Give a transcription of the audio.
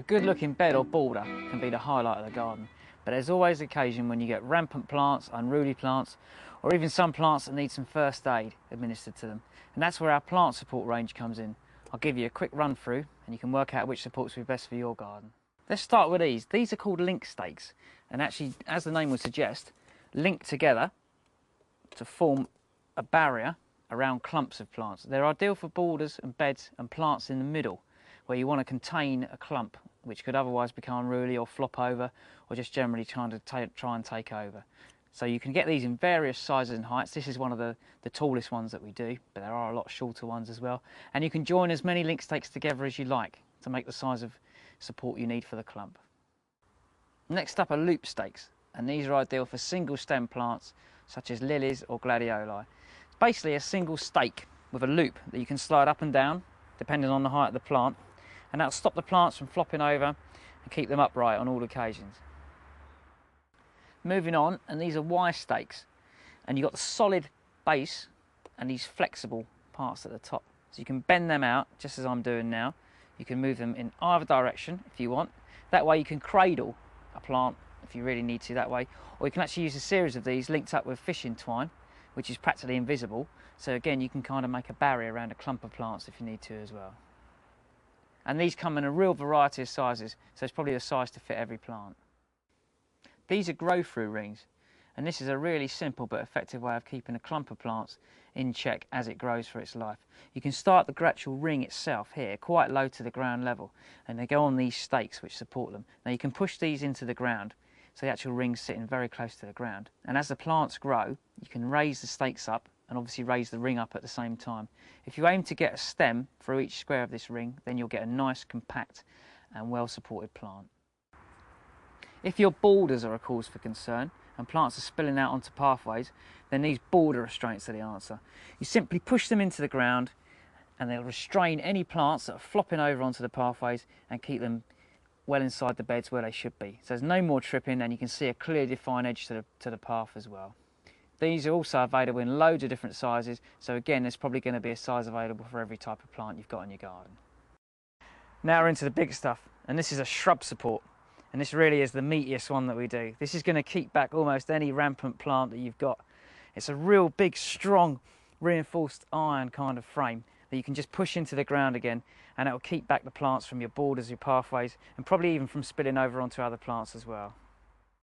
good looking bed or border can be the highlight of the garden, but there's always occasion when you get rampant plants, unruly plants, or even some plants that need some first aid administered to them. And that's where our plant support range comes in. I'll give you a quick run through and you can work out which supports will be best for your garden. Let's start with these. These are called link stakes, and actually, as the name would suggest, link together to form a barrier around clumps of plants. They're ideal for borders and beds and plants in the middle, where you want to contain a clump which could otherwise become unruly or flop over, or just generally try and take over. So you can get these in various sizes and heights. This is one of the tallest ones that we do, but there are a lot shorter ones as well. And you can join as many link stakes together as you like to make the size of support you need for the clump. Next up are loop stakes, and these are ideal for single stem plants such as lilies or gladioli. It's basically a single stake with a loop that you can slide up and down depending on the height of the plant, and that'll stop the plants from flopping over and keep them upright on all occasions. Moving on, and these are Y stakes, and you've got the solid base and these flexible parts at the top. So you can bend them out, just as I'm doing now. You can move them in either direction if you want. That way you can cradle a plant if you really need to that way. Or you can actually use a series of these linked up with fishing twine, which is practically invisible. So again, you can kind of make a barrier around a clump of plants if you need to as well. And these come in a real variety of sizes, so it's probably a size to fit every plant. These are grow-through rings, and this is a really simple but effective way of keeping a clump of plants in check as it grows for its life. You can start the actual ring itself here quite low to the ground level, and they go on these stakes which support them. Now you can push these into the ground, so the actual ring's sitting very close to the ground. And as the plants grow, you can raise the stakes up and obviously raise the ring up at the same time. If you aim to get a stem through each square of this ring, then you'll get a nice, compact and well-supported plant. If your borders are a cause for concern and plants are spilling out onto pathways, then these border restraints are the answer. You simply push them into the ground and they'll restrain any plants that are flopping over onto the pathways and keep them well inside the beds where they should be. So there's no more tripping, and you can see a clearly defined edge to the path as well. These are also available in loads of different sizes, so again there's probably going to be a size available for every type of plant you've got in your garden. Now we're into the big stuff, and this is a shrub support. And this really is the meatiest one that we do. This is going to keep back almost any rampant plant that you've got. It's a real big, strong, reinforced iron kind of frame that you can just push into the ground again, and it will keep back the plants from your borders, your pathways, and probably even from spilling over onto other plants as well.